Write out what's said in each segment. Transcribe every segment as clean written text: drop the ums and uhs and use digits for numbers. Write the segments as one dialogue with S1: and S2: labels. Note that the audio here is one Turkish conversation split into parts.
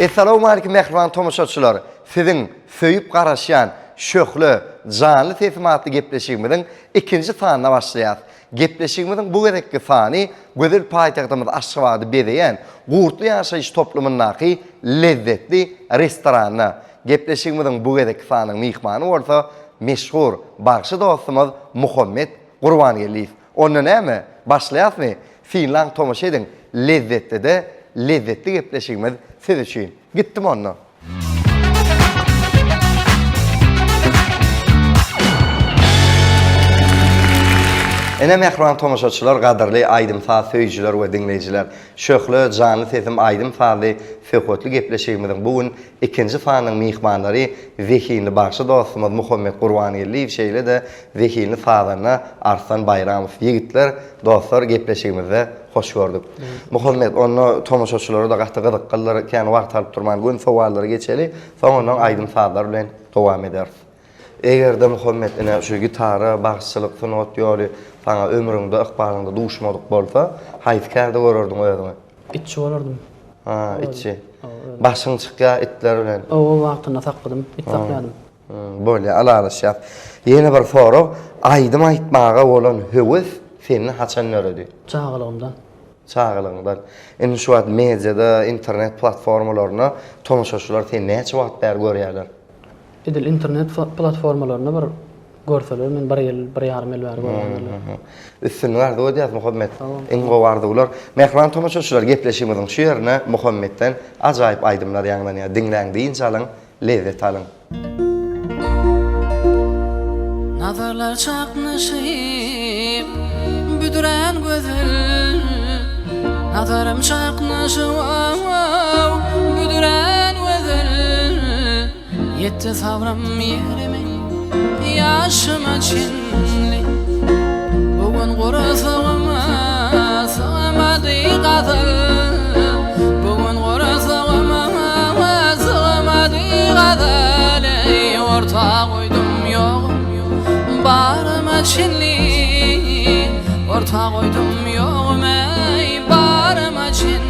S1: Assalamu alaykum mehriban tomoşaçylar. Sizin söyüp garaşyan, şöhlü, canlı tesimatlı gepleşigimizin ikinci sanına başlayat. Gepleşigimizin bu gerekli sani, gözül payitahtımız Aşgabat'ı bedeyen, gurtlu yaşayış toplumunaki lezzetli restoranı. Gepleşigimizin bu gerekli sanının mihmanı olsa, meşhur bağışı dostumuz Muhammed Gurbangeliyev. Onun näme? Başlayat mı? Finland tomoş edin. Lezzetli de lezzetli gepleşigimiz siz üçün. Gittim onu. Ene mehriban tomoşaçylar, gaderli Aydın Saz söýüjüler we dinleýijiler. Şöhlü, canly sesim Aydın Sazly söhbetli gepleşigimizin bugün ikinji fanyň mihmanlary Zehinli başy dostumuz Muhammed Gurbangeliyev şeýle de Zehinli Sazana Arslan Bayramow ýigitler dostlar gepleşigimizde hoş gördük. Muhammed onu tomoşaçylara da gaty gyzyklar kän wartalyp durman gün sowallary geçeli, soňra Aydın Sazlar bilen dowam ederiz. Eger de Muhammed ene şu gitara, bagçylyk, sunat ýoly sana ömrüňde, ykbalyňda duşmadyk bolsa, haýsykärde görürdüň özüňi.
S2: İtçi olurdum.
S1: Ha, itçi. Başyň çykýa itler bilen.
S2: O wagtyna sakladym, it sakladım.
S1: Böyle alalyşýar. Ýene bir soru, aýdym aýtmaga bolan höwes seni haçan nöredi?
S2: Çağılygymdan.
S1: Çağılygymdan. Indi şu wagt mediada, internet platformalaryna tomoşaçylar seni näçe wagt bäri görýärler?
S2: Edil internet platformalarına bir görseler, men bir yarım el bäri görýärler.
S1: Üstün vardı o diýär Muhammed. Eňe vardy ular. Mehriban tomoşaçylar gepleşigimiziň şu ýerine Muhammedden ajaýyp aýdymlar ýaňlanýar. Dinläň diýinçe alyň, lezzet alyň.
S3: Nazarlar çaknaşyp büdüren gözül, nazarım çaknaşyp büdüren gözül. Yetti sabrım yerime, yaşıma çinli. Bugün kurasağıma sığamadı kadar. Bugün kurasağıma sığamadı kadar. Orta koydum yok, barıma çinli. Orta koydum yok, barıma çinli.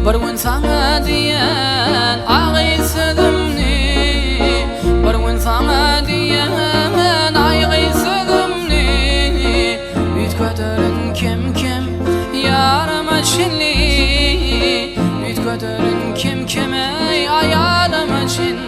S3: Bir gün sana diyen ağıysıdımni, bir gün sana diyen ağıysıdımni. Üt kötörün kim yarıma çinli, üt kötörün kim ayarıma çinli.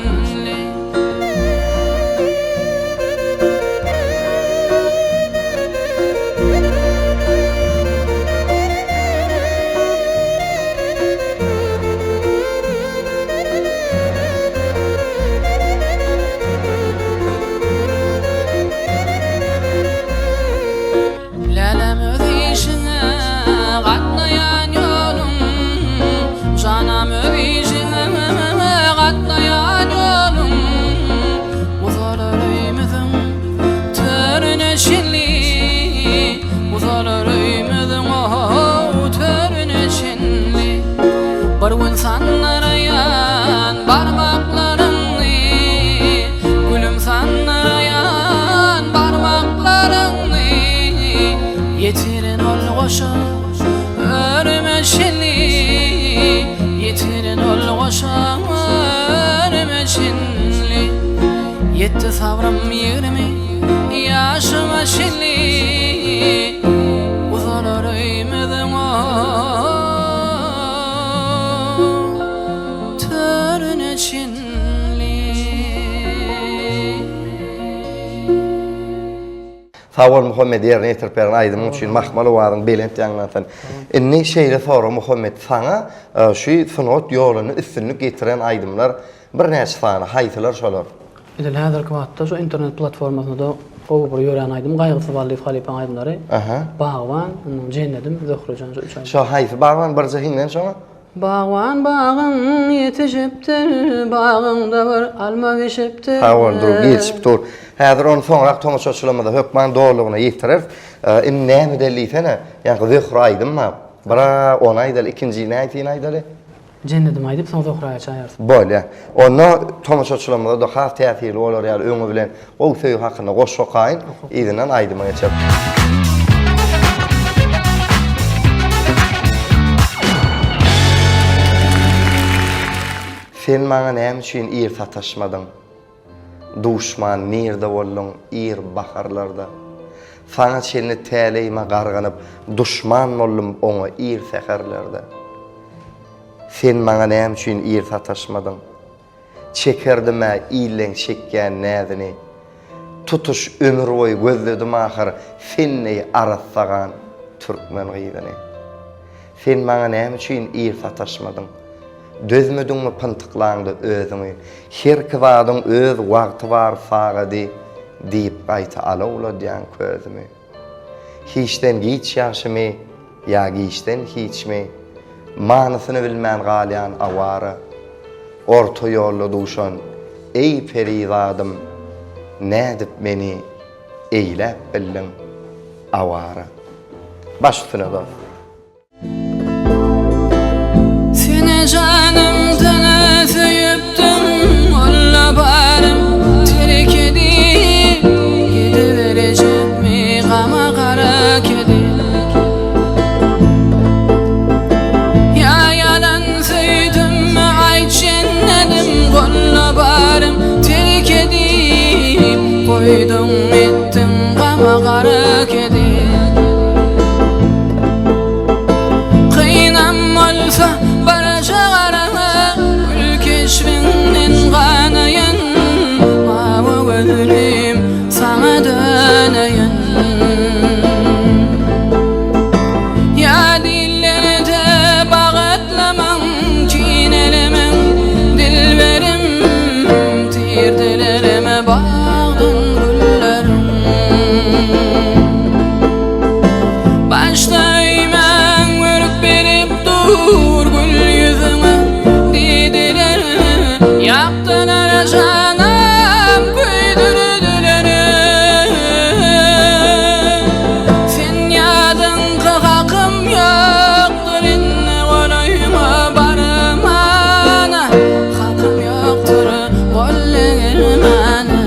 S3: Bir gün sanarayan parmaklarını, gülüm sanarayan parmaklarını. Yetirin ol koşa örmeşini, yetirin ol koşa örmeşini. Yetti sabrım yerime, yaşıma şinli. Uzalır öymedim o
S1: Sağ ol Muhammed yerine yetirperen Aydın üçün mahmalı varın belent ýaňlatan. Inni şeýle sorum Muhammed sana şu sunat ýolunu üstünlük getiren aydymlar bir näçe sany haýsylar şolar.
S2: Edil häzirki wagtda şu internet platformasynda gowy bir ýören aýdym, gaýgysy baldy Halipan aýdymlary.
S1: Aha.
S2: Bagwan, cennedim, Zöhrüjan şu 3 aý.
S1: Şo haýsy bagwan bir jehinden şoňa?
S2: Bagwan bagın yetişipdir, bagında bir alma bişipdir.
S1: Hawar dur, geçip dur. Häzir onu soňra tomaşaçylamada hökman doğrulugyna ýetirir. In näme delýsene? Ýa-ni Zöhrü aýdymma. Bara ona aýdal, ikinji näýtin aýdaly?
S2: Cennedim aýdyp soň Zöhrüýe çaýar.
S1: Böyle. Onu tomaşaçylamada da has täsirli bolar ýa-ni öňe bilen o söýü hakyna goşup gaýyn, ýerinden aýdyma geçip. Sen maňa näme üçin ir sataşmadyň? Duşman nirde boldun ir baharlarda. Sana çelini täleýime garganyp, duşman boldum oňa ir seherlerde. Sen maňa näme üçin ir sataşmadyň? Çekerdime ýyleň çekýän näzini. Tutuş ömür boýy gözledim ahir, senni arassagan türkmen gyýdyny. Sen maňa näme üçin ir sataşmadyň? Dözmediňmi pyntyklaňdy özüňi? Her kiwadyň öz wagty bar fagady diýip gaýta alawla diýen közümi? Hiçden hiç ýaşymy, ýa hiçden hiçmi? Manysyny bilmän galýan awara. Orta ýolda duşan, ey periwadym, nädip meni eýläp bildin awara. Baş üstüne da.
S3: Seni canımdan öptüm, olla barım terk edip gidiverecek mi gama kara kedi? Ya yalan söyledim mi ay cennetim, olla barım terk edip koydum ettim gama kara kedi. Kıynam olsa keşfinden ganayan, mavi gönlüm sana döneyen. Ya dillerde bağıtlamam, çiğnelemem, dilberim tirdilerime bağdın güllerim. Başta iymen vürüp berip dur gül yüzüme. Yaptılar canım, köydürdüler. Sen yadın hakkım yoktur, inne olayma barımana. Hakkım yoktur, gollermana.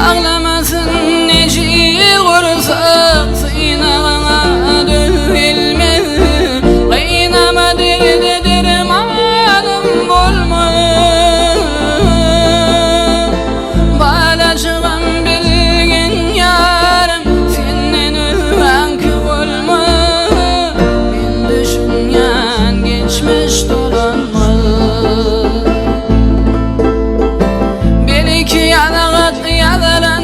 S3: Ağlamasın neci vursak, sıynağına dövülmez. Kıynama derdim adım bolmaz. Balacığım bilgin yarım, senden öğrenki olmaz. Ben düşünyen geçmiş dolanmaz. Belki yanağıt yadaran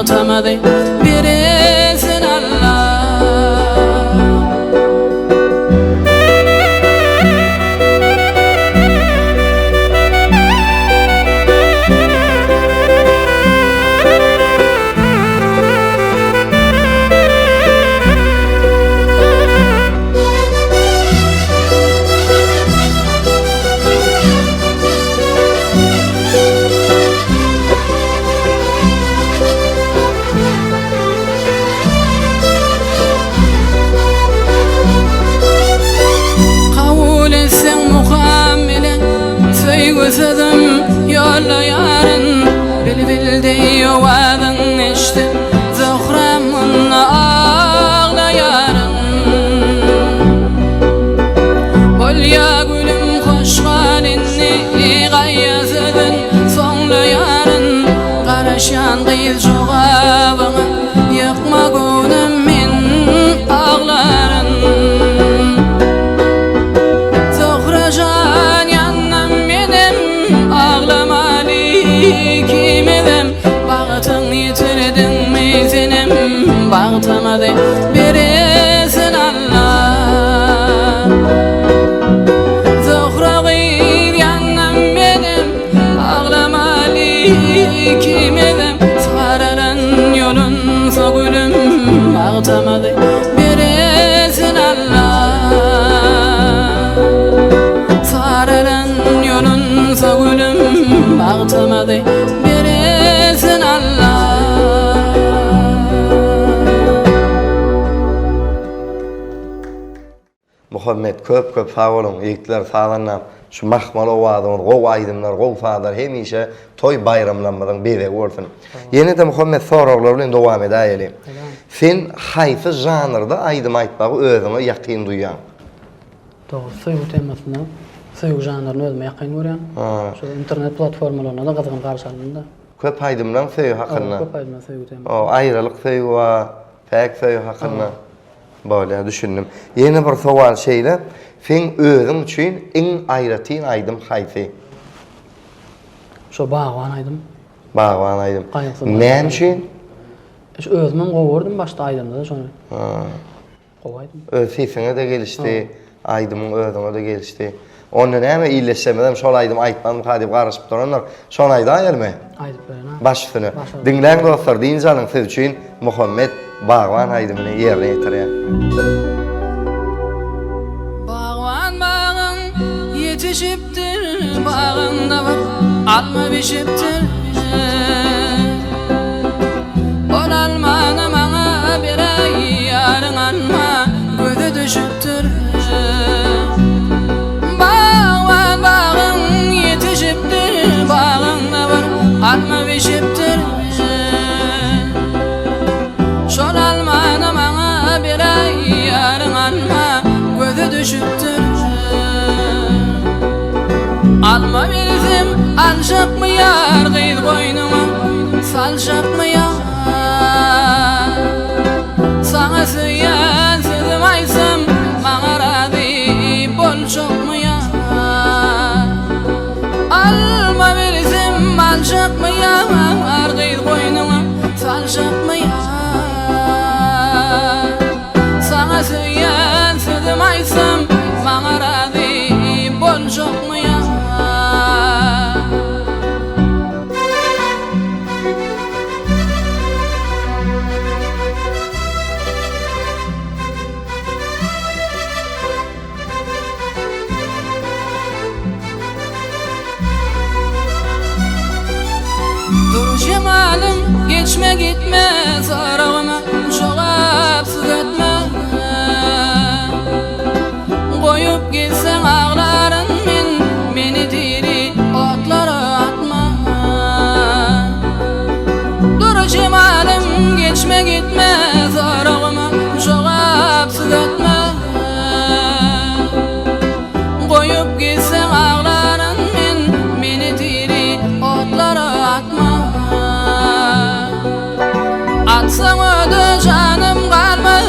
S3: bağıtamadı birisin Allah. Söydüm yolla yarın Bilbil diyor adın işte Zuhramın ağla yarın Bol ya gülüm hoş halinni Gayyazıdın sonla yarın Karışan kıyız cevabını Yıkma gülüm min ağların Zuhracan yanım benim Ağlamalı kimedem Bağıtın yitirdin mi senem Bağıtamadı birisin Allah Zuhra'yı yanım benim Ağlamalı kimedem Sararan yolun sogülüm Bağıtamadı birisin Allah Sararan yolun sogülüm Bağıtamadı birisin Allah.
S1: Muhammed köp sağ olun. Yiğitler sağlanam. Şu mahmal ovadan, gov aydımlar, gov fadar hemişe toy bayramlanmadan bebe olsun. Yine de Muhammed sorular bilen devam edelim. Sen hayfı janrda aydım aytmağı özüne yakın duyan.
S2: Doğru, soygu temasında soygu janrını özüme yakın görýän. Şu internet platformalarına da gazgın karşılandı.
S1: Köp aydımdan söýü hakynda.
S2: Köp aydımdan soygu temasında.
S1: O ayrılık söýü we pek söýü hakynda. Böyle düşündüm. Yeni bir sowal şeýle, sen özüň üçin iň aýratyn aydım haýsy?
S2: Şu bağwan aydım.
S1: Bağwan aydım.
S2: Gaýsy.
S1: Näme üçin?
S2: Şu özümden gowurdum başta aydımda da şonu. Gowaydym.
S1: Öz sesine de gelişti, aydımın özüne de gelişti. Onu näme illeşemedem, şol aydym aýtmam hadip garaşyp duranlar, şol aýda aýalmy?
S2: Aydyp berýän.
S1: Baş üstüne. Dinleň dostlar, diňjanyň siz üçin Muhammed Bağwan aydymyny ýerine ýetirýär.
S3: Bağwan bağın yetişiptir Bağında var alma bişiptir Ol almanı maňa beräý ýaryň alma göze düşüpdir Bağwan bağın yetişiptir Bağında var alma bişiptir Şol almanı maňa beräý ýaryň alma göze düşüpdir Alma bildim alşakmı yar gıyıl boynuma Salşakmı yar Sana süyen sözüm aysam Maňa rady bol şokmu yar Alma bildim alşakmı yar gıyıl boynuma Salşakmı yar Sana süyen sözüm aysam Maňa rady bol şokmu yar Dur cemalım geçme gitme sarağıma Şoğap süzetme Koyup gitsen ağların Meni diri otlara atma Dur cemalım geçme gitme sarağıma Şoğap süzetme Koyup gitsen ağların Meni diri otlara atma Atsan öde canım kalma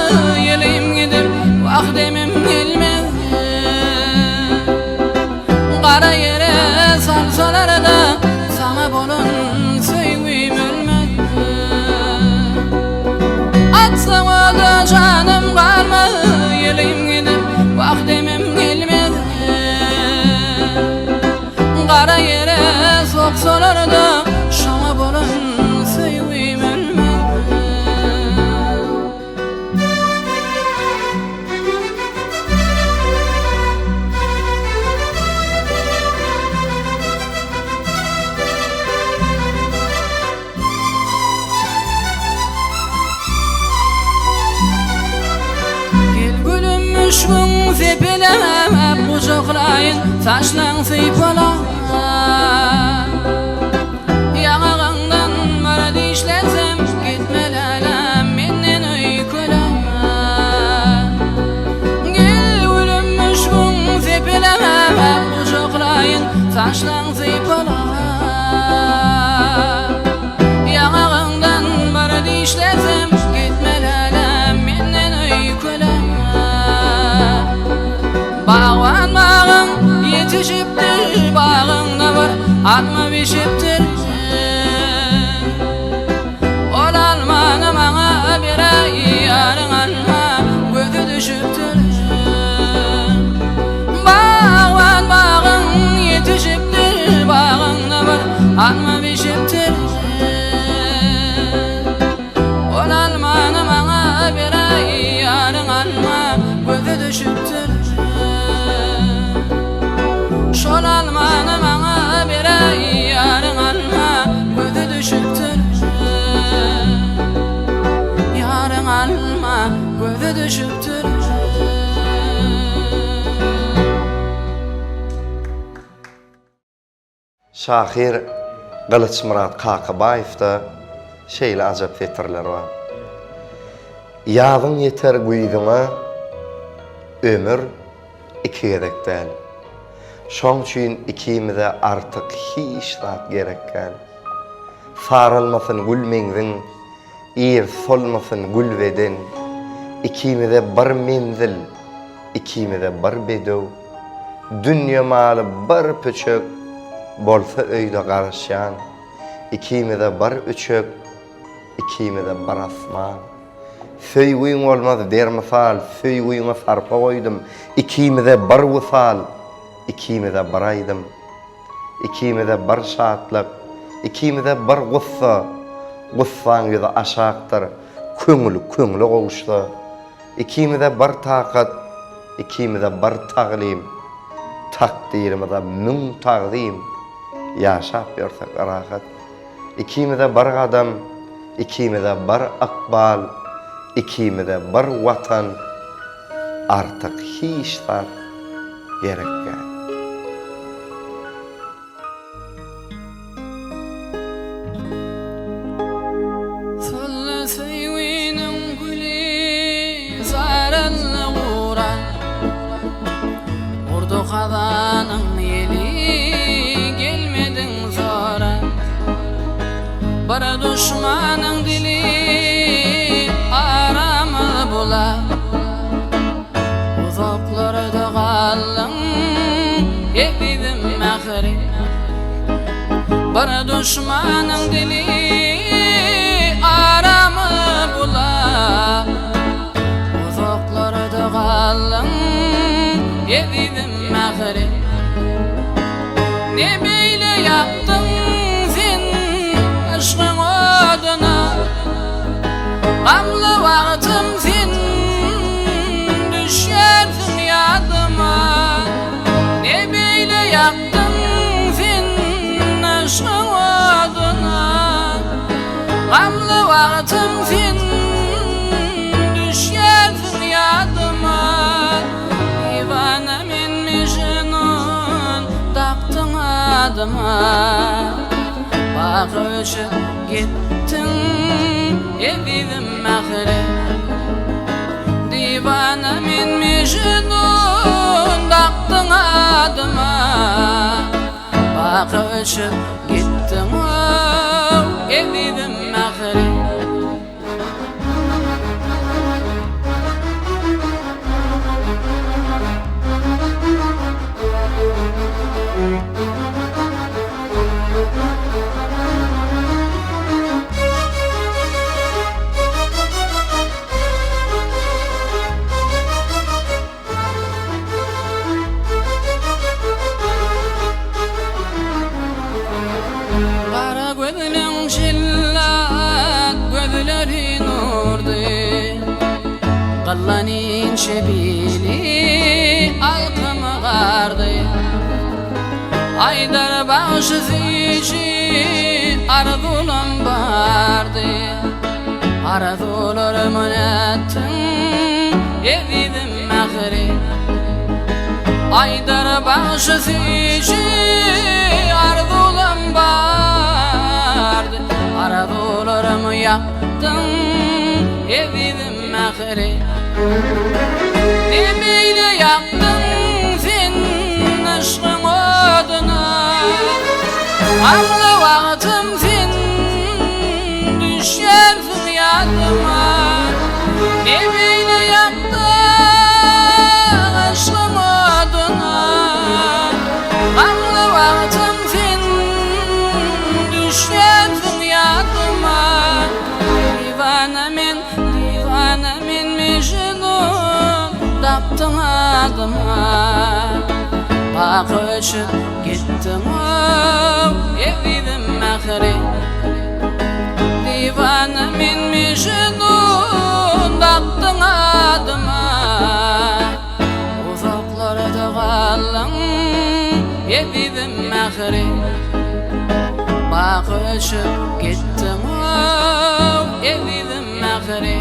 S3: Yelim gidip vaktimim gelmez Kara yere salsalar da Sana bolun söygüyüm ölmez Atsa da canım kalma yelim gidip vaktimim gelmedi. Kara yere soksalar da şama bolan sevim ölmedi. Müşkün sepelemem kucaklayın saçlan seypala. Yanağından bana dişlensem gitmelelem menden öyküle. Gel gülüm müşkün sepelemem kucaklayın saçlan seypala. Yanağından bana dişlensem gitmelelem menden öyküle. Bağvan bağın yetişiptir, bağında var alma bişiptir. Ol almanı bana bir ay yarın alma gözü düşüptür. Bağvan bağın yetişiptir, bağında var alma bişiptir. Ol almanı bana bir ay yarın alma gözü düşüptür. Şol almanı bana bir ay yarın alma gözü düşüptür. Yarın alma gözü düşüptür.
S1: Şahir Kılıç Murat Kakabayev'da şeyle acap fetirler var. Yağın yeter güydüňe ömür iki gerek değil. Şoň üçin ikimize artık hiç zat gerekkel. Sarılmasın gülmeňiň, ir solmasın gülveden. İkimize bir menzil, ikimize bir bedew. Dünya maly bir pöçök, bolsa öýde garşýan. İkimize bir üçök, ikimize bir asman. Söýgüň bolmaz dermisal, söýgüňe sarpa goýdum. İkimize bir wysal, ikimize bir aýdym. İkimize bir şatlyk, ikimize bir gussa. Gussaň ýüzi aşakdyr, köňül köňle gowuşdy. İkimize bir takat, ikimize bir taglim. Takdirimize müň tagdim. Ýaşap ýörsak rahat. İkimize bir adam, ikimize bir akbal. İkimize bir watan, artık hiç zat gerekkel.
S3: Sölle sevginin gülü zararlı uğra. Urdu kadanın yeli gelmedin zora. Bir düşmanın dili aramı bula. Uzaklarda kaldın yedim ahri. Bir düşmanın dili aramı bula. Uzaklarda kaldın yedim ahri. Ne böyle yaptın sen aşkın adına? Gamlı vaktim sen düşerdin yadıma. Ne böyle yaptın sen aşkın adına? Gamlı vaktim sen düşerdin yadıma. Divana men mecnun taktın adıma. Bakı üçün gittin evim ahire. Divana men mecnun taktın adıma. Bakı üçün gittin evim ahire. Nurlanin şebili alkımı gardı Aydar bağışı zici arzulam bardı Arzularımın ettin evidim mehri Aydar bağışı zici arzulam bardı Arzularımı yaktın evidim mehri Ne beyle yaktın sen aşkın oduna Ağlı vaktim sen düşersin yadıma Ne beyle yaktın aşkın oduna Ağlı vaktim sen düşersin yadıma Divana men mecnun Taptın adıma Bak öçüp gittim evidim mehri Divana men mecnun Taptın adıma Uzaklarda kalın evidim mehri Bak öçüp gittim evidim mehri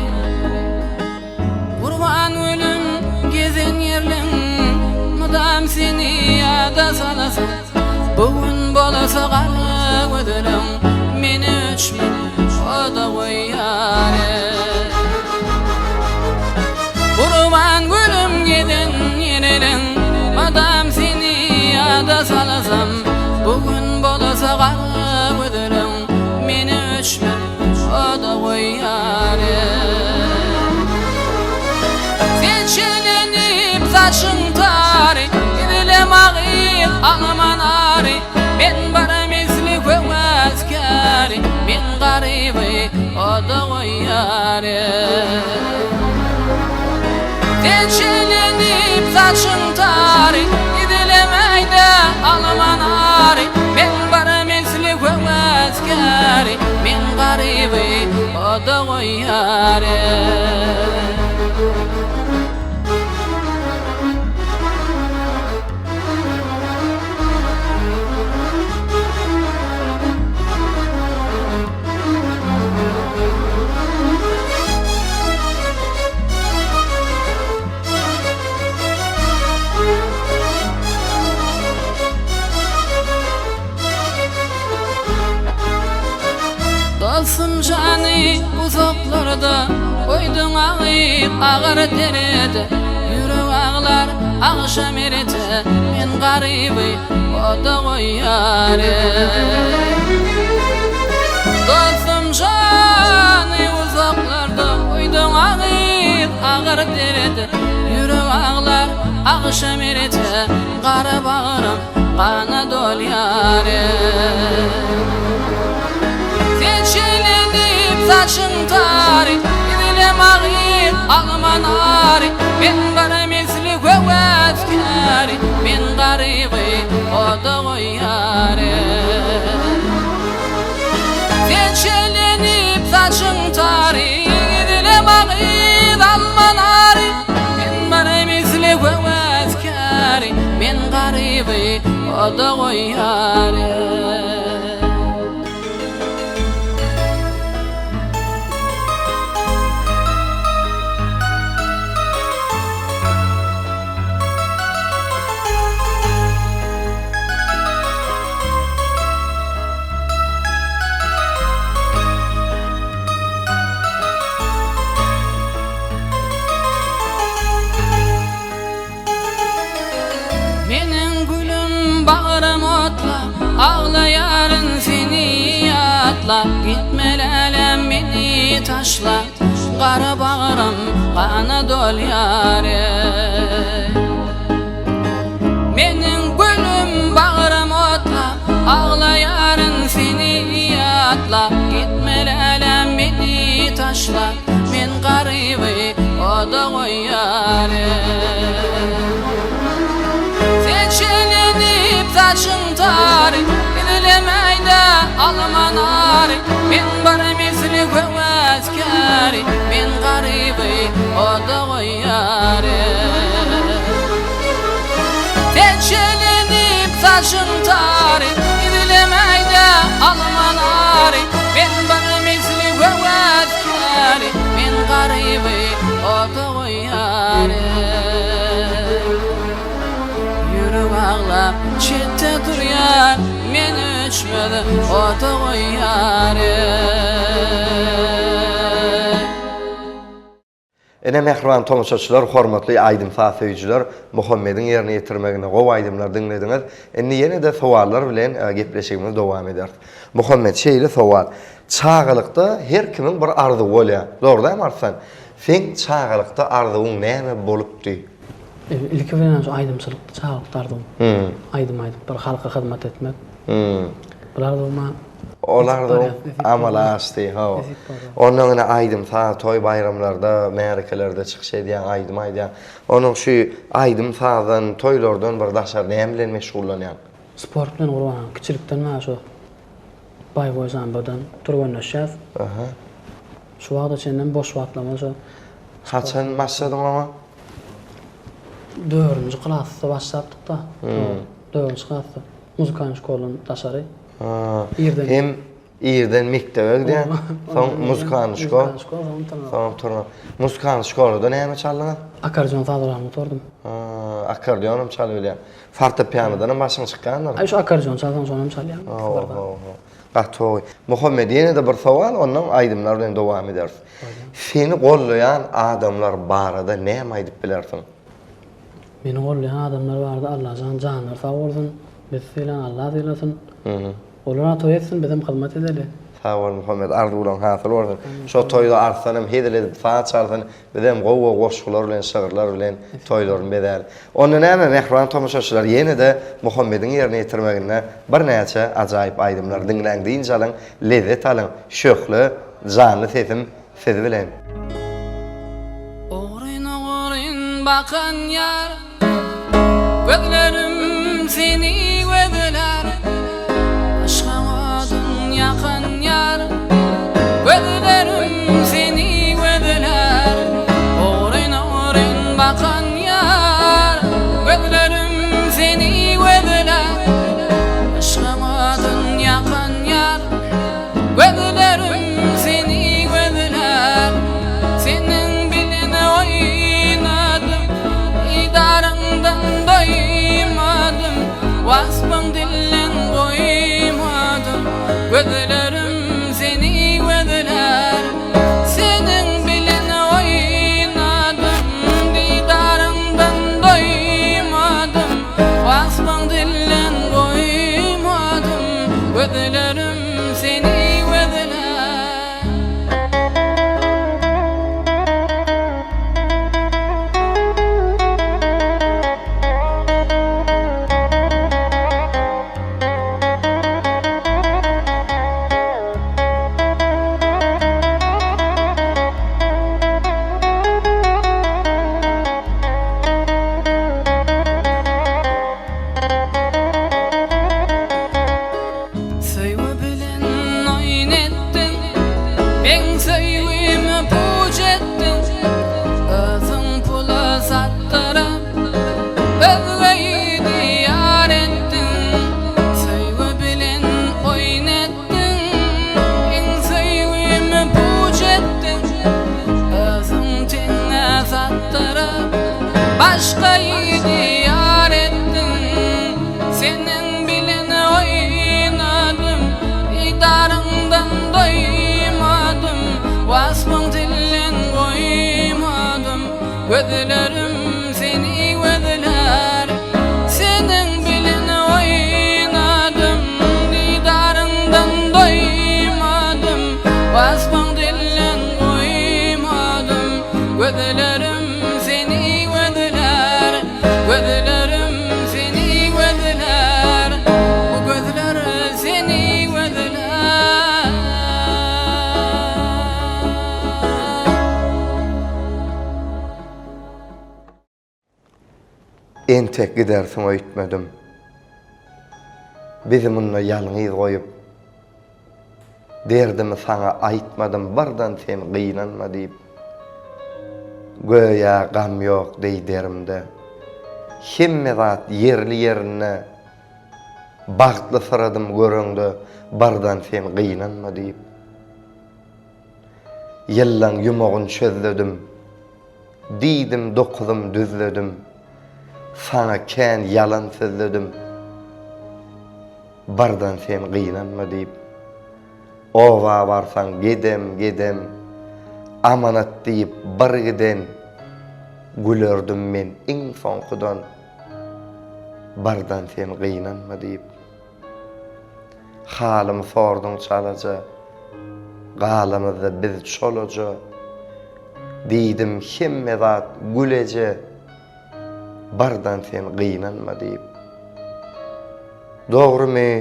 S3: Kurban ölüm gezen yerlin Mıdam seni yada salasın Bugün bolasa qarı ödülüm Meni öçmen o da koyarı Kurban ölüm gezen yerlin Mıdam seni yada salasam Bugün bolasa qarı ödülüm Meni öçmen o da koyarı Seçelenip saçın tari Gidilem ağır ağlaman ari Ben bara mesli kövazkari Ben garibi o da koyarı Seçelenip saçın tari Gidilem ayda ağlaman ari Ben bara mesli kövazkari Ben garibi o da koyarı Dostum canı uzaklarda Koydun ağıyıp ağır derede Yürü ağlar akşam erite Ben garibi o da koyarı Dostum canı uzaklarda Koydun ağıyıp ağır derede Yürü ağlar akşam erite Qarı bağırım kana dolyarı Seçelenip saçın tari Gidilem ağır ağlaman ari Ben bara mesli kövazkari Ben garibi o da koyarı Seçelenip saçın tari Gidilem ağır ağlaman ari Ben bara mesli kövazkari Ben garibi o da koyarı Ağlayarın seni atla Gitmelelem beni taşla Qara bağırım kana dolyarı Menin gülüm bağırım otla Ağlayarın seni atla Gitmelelem beni taşla Men garibi o da koyarı Seçelenip saçın tari Gidilem ayda ağlaman ari Ben bara mesli kövazkari Ben garibi o da koyarı Çette dur yar, men üçmedi ota koyar.
S1: Ene mehriban tomaşaçylar, hormatly aýdym saatçylar, Muhammedin ýerine ýetirmegine gowy aýdymlar dinlediňiz. Endi ýene de sowallar bilen gepleşigimiz dowam eder. Muhammed şeýle sowal. Çağalykda her kimin bir arzy bolýar. Dogry Arsan? Sen çağalykda arzyň näme bolupdy?
S2: İlki bilen aýdymçylykda çağalykdardım. Aýdym bir halka hyzmat etmek. Bular da
S1: Olar da amal açdy, ha. Ondan ene aýdym toy bayramlarda, merkelerde çykyş edýän aýdym. Onun şu aýdym sazdan, toylardan bir daşar näme bilen meşgullanýan?
S2: Sport bilen urban, kiçilikden mä şu baý zambadan turganlaşýas.
S1: Aha.
S2: Şu wagtda çenden boş wagtlama şu.
S1: Haçan başladyň ama?
S2: 4-nji klasda başladyk da. 4-nji klasda. Muzika şkolasyny daşary.
S1: Hem ýerden mektebe gidýän, soň muzika şkola. Tamam, turna. Muzika şkolada näme çaldyň?
S2: Akordeon çaldyram oturdum.
S1: Akordeonum çalýar. Fortepianodan başyň çykkanlar.
S2: Ay şu akordeon çalsam sonam çalýar.
S1: Gatoy. Muhammed ýene de bir sowal, ondan aýdymlar bilen dowam eder. Seni gollaýan adamlar barada näme aýdyp bilersiň?
S2: Meni gollaýan adamlar barada Allah janyny sag bolsun, biz bilen Allah diýlesin. Olara toy etsin, bizim hyzmat edeli.
S1: Sağ ol Muhammed, arzu bilen hasyl bolsun. Şo toýda artsanam hedeledip saat çalsyn, bizim gowy goşgular bilen, şagyrlar bilen toýlaryny bedel. Onu näme mehriban tomaşaçylar ýene de Muhammedin ýerine ýetirmegine bir näçe ajaýyp aýdymlar dinleňdiň jalan lezzet alyň. Şöhli, jany sesim sizi bilen.
S3: Orin bakan yar, gözlerim seni gözler. Aşkın yakan yar, gözlerim seni gözler. Orin bakan yar, gözlerim seni gözler. Aşkın yakan yar, gözlerim seni gözler. Senin biline oynadım, idarından doymadım. Vasfın dillen koymadım, gözlerim seni gözler. Senin biline oynadım, idarından doymadım. Vasfın dillen koymadım, gözlerim seni gözler. Söýwe bilen oýnetdim, ben söýwemi puç etdim. Özüň pula satdyram, özüňi diýar etdim. Söýwe bilen oýnetdim, ben söýwemi puç etdim. Özüň teňe satdyram, başgaýy diýar etdim. Senin bilen oynadım, idarından doymadım. Vasfın dillen koymadım, gözlerim seni gözler. Senin bilen oynadım, idarından doymadım. Vasfın dillen koymadım, gözlerim seni gözler. Gözlerim seni gözler, bu gözler seni gözler.
S1: Entek gidersin öýtmedim. Bizim onunla yalňyz goýup, derdimi sana aýtmadım, bardan sen gynanma diýip. Göýe gam ýok diýderimde. Hemme zat yerli yerine bagtly sıradım görüňde, bardan sen gynanma diýip. Yellan ýumagyny çözledim, diýdim dokuzum düzledim. Sana kän yalan sözledim, bardan sen gynanma diýip. Ova barsaň gedem, amanat diýip bir giden gülerdim men iň soňkudan, bardan sen gynanma diýip. Halymy sordyň çalaja, galymyzda biz çolaja, diýdim hemme zat güleje, bardan sen gynanma diýip. Dogrymy,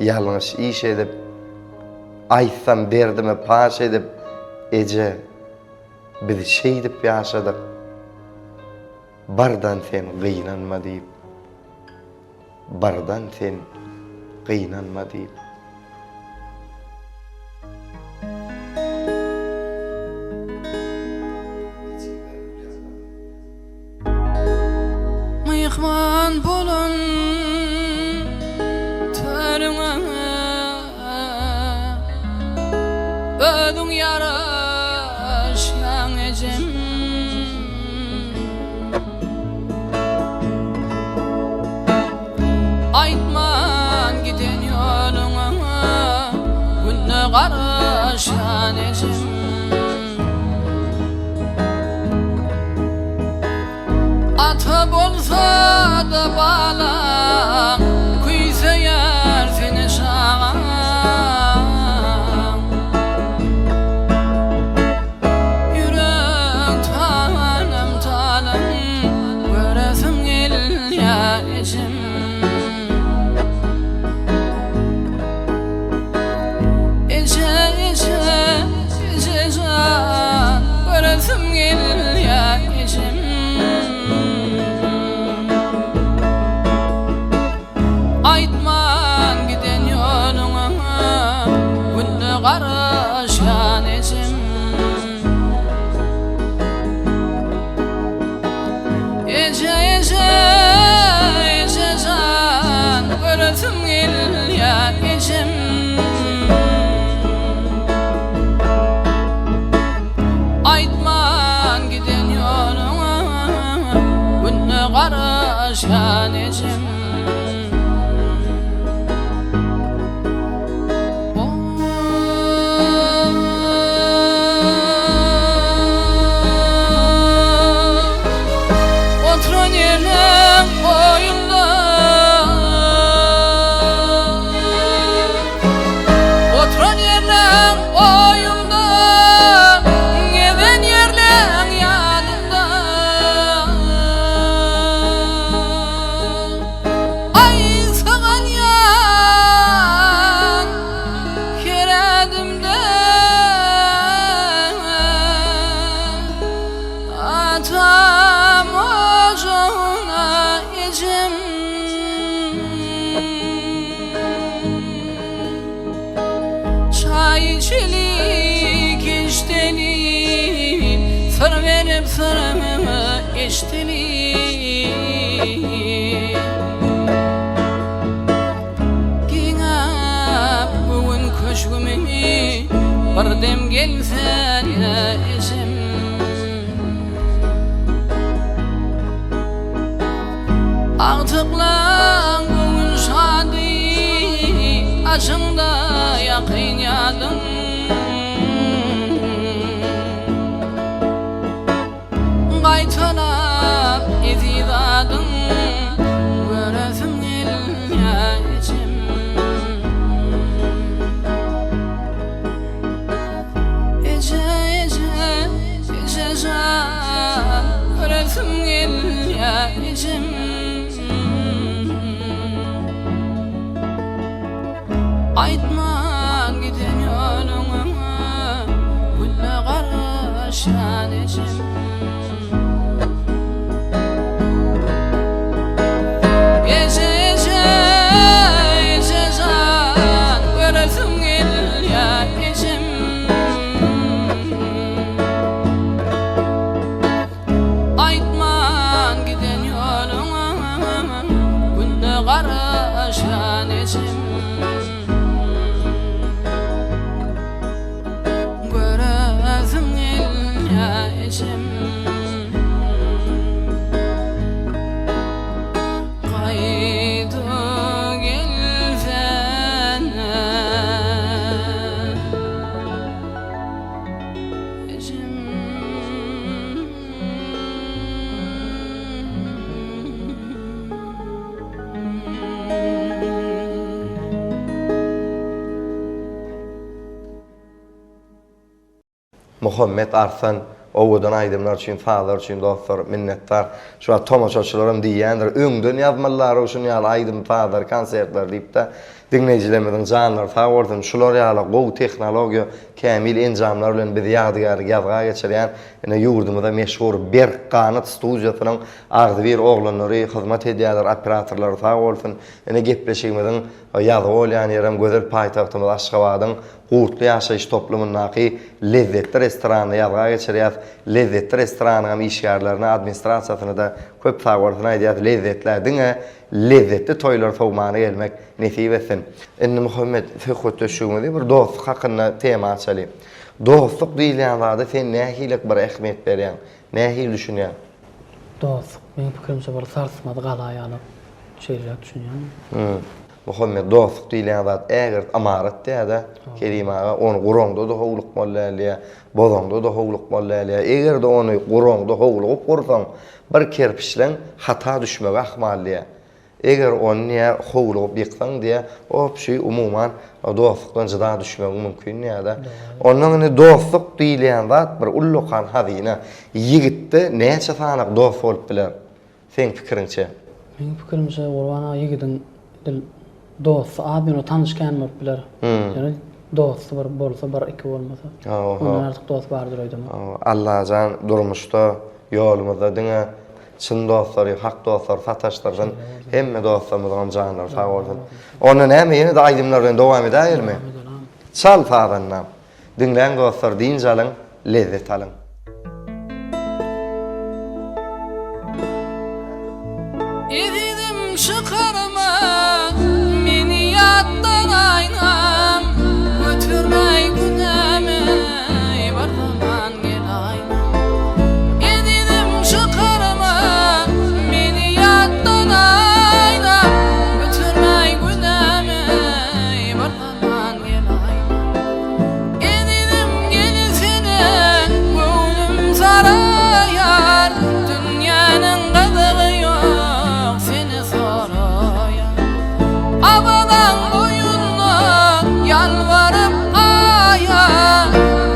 S1: ýalňyş iş edip, aýtsam derdime paş edip, eje biz şey edip ýaşadyk, bardan sen gynanma diýip. Bardan sen gynanma diýip.
S3: Mıhman bolun törüňe ödüň yaraşýan ejem. Aýtman giden ýoluňa günne garaşýan ejem. Ata bolsa da balan kuysa yer seni şağan. Yürek tanem göresim gelýär ejem. Eje can göresim gelýär ejem. Aýtman giden ýoluňa günne garaşýan ejem. Eje can göresim gelýär ejem. Aýtman giden ýoluňa günne garaşýan ejem. Atam ocağına ejem. Çay içilik içtelik, sır verip sırrımı eştelik. Giňäp bugün köşgümi bir dem gelsen ejem. Ağtıklan bugün şadi, aşında yakın yadın. Gaytalap ezidadın, göresim gelýär ejem. Eje can göresim gelýär ejem. Aýtman giden ýoluňa günne garaşýan ejem. Eje can göresim gelýär ejem. Aýtman giden ýoluňa günne garaşýan ejem. Göresim gelýär ejem. Gaýdy gelse
S1: Muhammed Arslan owadan aydymlar üçin, falar üçin dostlar minnettar. Şu tomaşaçylarym diýendir, öňden ýazmalar üçin ýaly aydym falar konsertler diýip de dinleýijilerimizin janlar fawordan şular ýaly gowy tehnologiýa kämil enjamlar bilen bizi ýadygar ýazga geçirýän ene ýurdumyzda meşhur bir Kanat studiýasynyň agzybir oglanlary hyzmat edýärler, operatorlar fawordan ene gepleşigimiziň ýazy bolýan ýerem gözel paýtagtymyz Aşgabatyň gurtly ýaşaýyş toplumyndaky lezzetli restorany ýazga geçirýär. Lezzetli restoranyň işgärlerini administrasiýasyny da köp fawordan aýdýar. Lezzetlerdiňe lezzetli toýlar sowmany gelmek nesip etsin. Indi Muhammed Fekhutte şuňyzy bir dostluk hakynda tema açaly. Dostluk diýilýän zada sen nähilik bir ähmiýet berýän, nähil düşünýän?
S2: Dostluk, benim pikirimçe bir sarsmadı galaýaly şeyler düşünýän.
S1: Muhammed dostluk diýilýän zat äger amarat diýär-de, kelimaga onu gurongda da howluk bolýar, bozongda da howluk bolýar. Eger de onu gurongda howluk gursaň, bir kerpiçlen hata düşmegi ahmallyýar. Eger onu ýa howlup ýyksaň diýe, o şey umuman dostlukdan jyda düşmegi mümkin ýa-da. Ondan dostluk diýilýän zat bir ullukan hazina. Yigitde näçe sanyk dost bolup biler? Sen pikirinçe?
S2: Benim pikirimçe Gurbana ýigidin dost, adamla tanışkan bolup biler. Yani dost bir bolsa, bir iki bolmasa. Ondan artık dost bardyr aýdym.
S1: Allahjan durmuşda, ýolumyzda diňe çyn dostlary, hak dostlar, sataşlardan hemme dostlarymyzyň janlar fawordan. Onu näme ýene de aýdymlar bilen dowam edýärmi? Çal fadanam. Dinlen dostlar diýinje alyň, lezzet alyň.
S3: Edidim çıkarma meni yattan aynam, götürmey günemi var zaman gel aynam. Edidim çıkarma meni yattan aynam, götürmey günemi var zaman gel aynam. Edidim gelisine gönlüm sarayar, dünyanın kadığı yok seni soruyor. Abadan boyunla yalvarıp aya,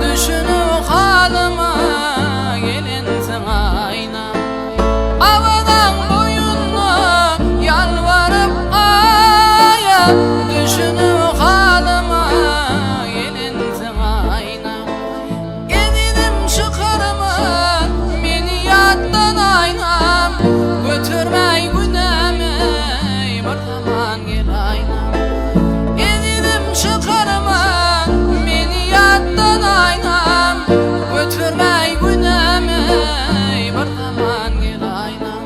S3: düşünüp halıma gelinsin ayna. Abadan boyunla yalvarıp aya, düşünüp halıma gelinsin ayna. Edidim çıkarma meni yattan aynam, götürmey günemi bir zaman gel aynam. Edidim çıkarma meni yattan aynam, götürmey günemi bir zaman gel aynam.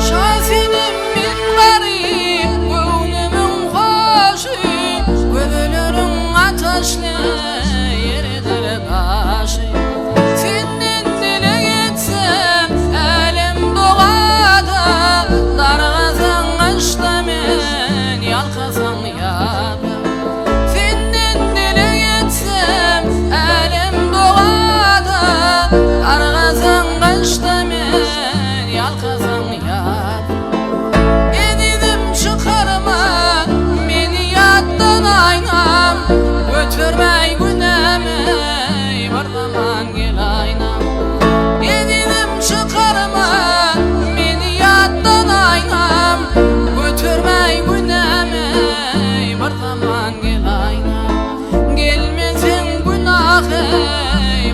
S3: Şahidim min garip, gönlümün hoşu, gözlerin ateşli, yeridir taşı. Senden dile gitsem, elim doğada, dargazan kışta men, yalkasan yada. Senden dile gitsem, elim doğada, dargazan kışta men, yalkasan yada. Edidim çıkarma meni yattan aynam, götürmey günemi bir zaman gel aynam. Edidim çıkarma meni yattan aynam, götürmey günemi bir zaman gel aynam. Gelmesin günahı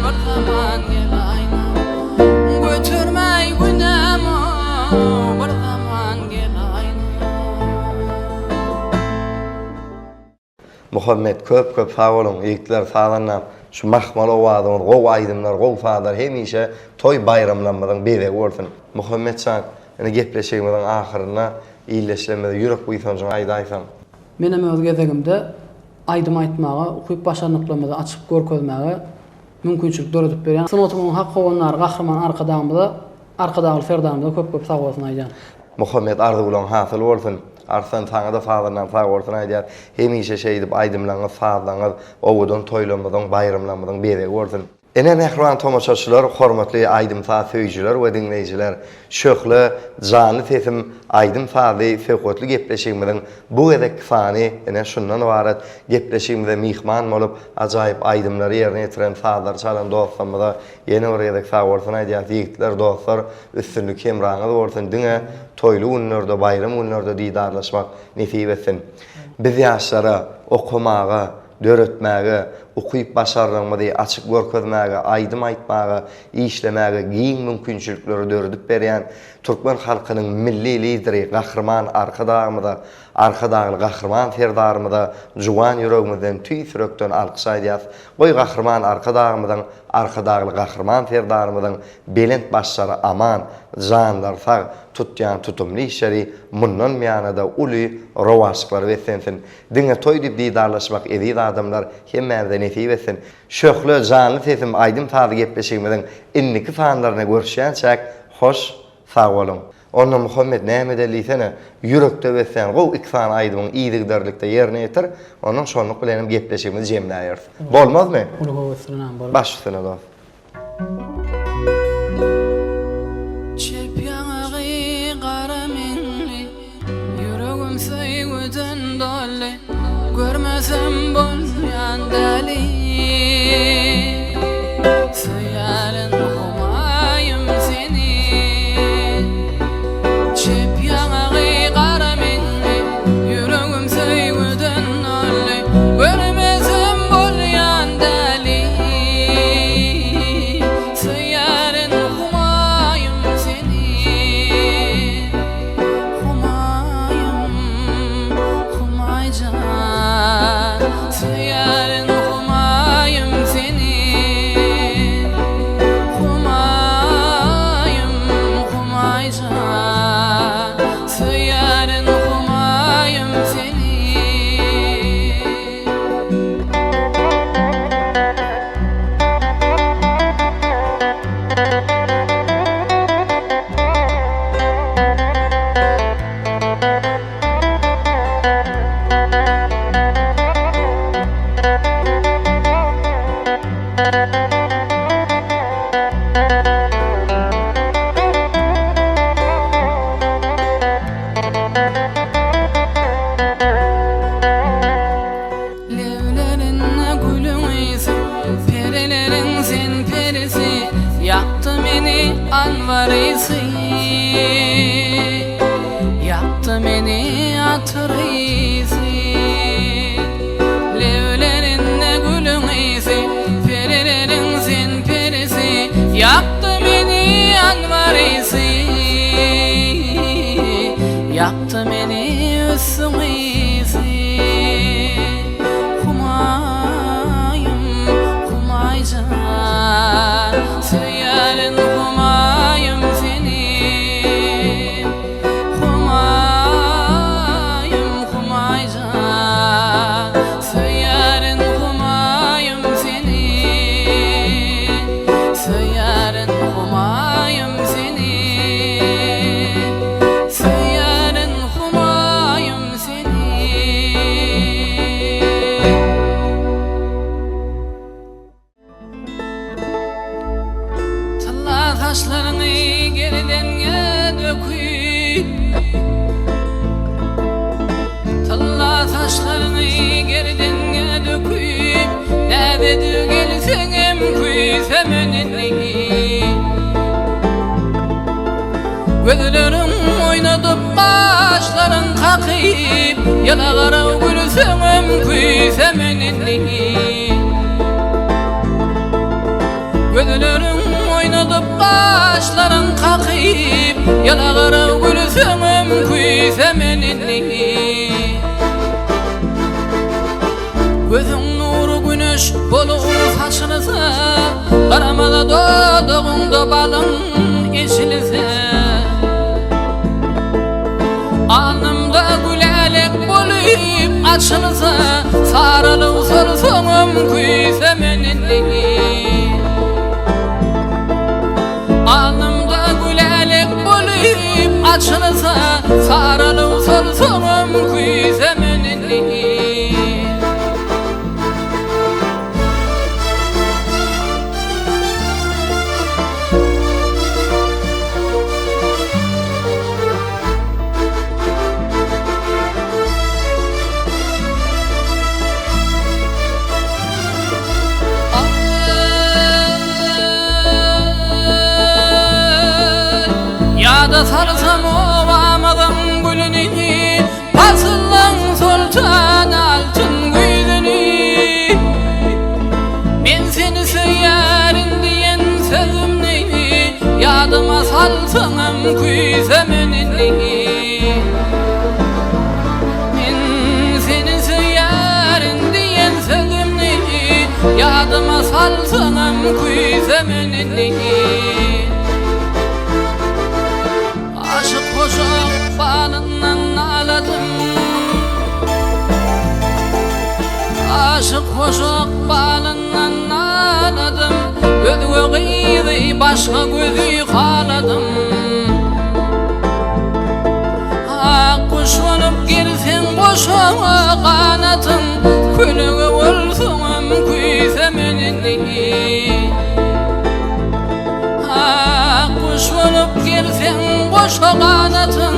S3: bir zaman gel aynam, götürmey günemi bir zaman gel aynam.
S1: Muhammed köp faworun ýigitler fadanam şu mahmal owadyň, gow aýdymlar, gow fadar hemişe toy bayramlanmadan bebe bolsun. Muhammed san, ene gepleşigimiziň ahyryna iýleşlemede ýürek buýsanjyň aýdaýsan.
S2: Menem öz gezegimde aýdym aýtmaga, ukyp başarnyklarymyzy açyp görkezmäge mümkinçilik döredip berýän. Sınotymyň hak gowanlary, gahrman arkadagymyza, arkadagy ferdamyza köp sag bolsun aýdýan.
S1: Muhammed ardy bulan hasyl bolsun. Arsan saňa da fazladan sag bolsun aýdýar. Hemişe şey edip aýdymlaňyz, fazlaňyz, owadan toýlamadan, bayrymlamadan berek bolsun. Ene mehriban tomoşaçylar, hormatly Aýdym Fa söýjiler we dinleýijiler, şöhli, jany sesim Aýdym Fazy söhbetli gepleşigimiň bu gedek fany ene şundan ibaret gepleşigimizde mihman bolup ajaýyp aýdymlary ýerine ýetiren faýdalar çalan dostlarymyza ýene bir gedek sag bolsun aýdýar. Ýigitler, dostlar, üstünlük hemraňyz bolsun diňe toýly günlerde, bayram günlerde diýdarlaşmak nesip etsin. Biz ýaşlara okumaga, döretmäge, okuyup başarılmagy, açyk görkezmäge, aýdym aýtmagy, işlemäge giň mümkinçilikleri döredip berýän Türkmen halkynyň milli lideri, gahrman arkadagy gahrman ferdarymyza juwan ýüregimizden tüýsürekden alkyş aýdýas. Goý gahrman arkadagy gahrman ferdarymyzyň belent başlary aman, janlar sag tutýan tutumly işleri mundan meýanada uly rowaşyklar wesensin. Diňe toý dip diýdarlaşmak edýär adamlar hemmäde nesip etsin. Şöhli janly sesim Aýdym Fazy gepleşigimiň inniki fanlaryna görüşýänçäk hoş sag bolun. Onda Muhammed näme delýsene ýürekde wesen gow iksan aýdymyň iýdigderlikde ýerine ýetir. Onuň şonluk bilen gepleşigimiz jemläýär. Bolmazmy?
S2: Ulu weslenem bol.
S1: Baş üstüne dost.
S3: Görmesem bolmayan deli Söylerin humayım seni Çep yanağı kara minni Yüreğim sevgiden deli Görmesem bolmayan deli Söylerin humayım seni Humayım, humaycan Söylerin humayım seni Humayım, humaycan Söylerin humayım seni Levlerine gülüm iyisi Perilerin sen perisi Yaktı beni anvar iyisi Yaktı beni atır iyisi Levlerine gülüm iyisi Perilerin sen perisi Yaktı beni anvar iyisi Yaktı beni üssün iyisi Humayım, humaycan Söylerin humayım seni Humayım, humaycan Söylerin humayım seni Söylerin humayım seni Söylerin humayım seni Talla taşlarını geriden döküp Talla taşlarını geriden döküp Näbedi gelseňem küýsem önüni Gözlerim oynadıp başların kakıp Yana kara gülseňem küýsem önüni Gözlerim oynadıp başların kakıp Yana kara gülseňem küýsem önüni Gözüň nuru güneş bolup saçılsa Karamada dodağında balın eşilse Alnımda gülelek bolup açılsa Sarılıp sorsoňam küýsem önüni Alnımda gülelek bolup açılsa sarılıp solsam kuysemenini. Ya da sarsam ovamadım gülünü, basılan solcan altın güydünü. Ben seni söylerim diyen sözümni, yadıma salsam kuysemenini. Ben seni söylerim diyen sözümni, yadıma salsam kuysemenini. Aşık hoşak balından ağladım, aşık hoşak balından ağladım. Gözü giydi başka gözü kaladım. Kuş olup girsen boşa kanatım, külüge olsam kuysemenini. Kuş olup girsen boşa kanatım,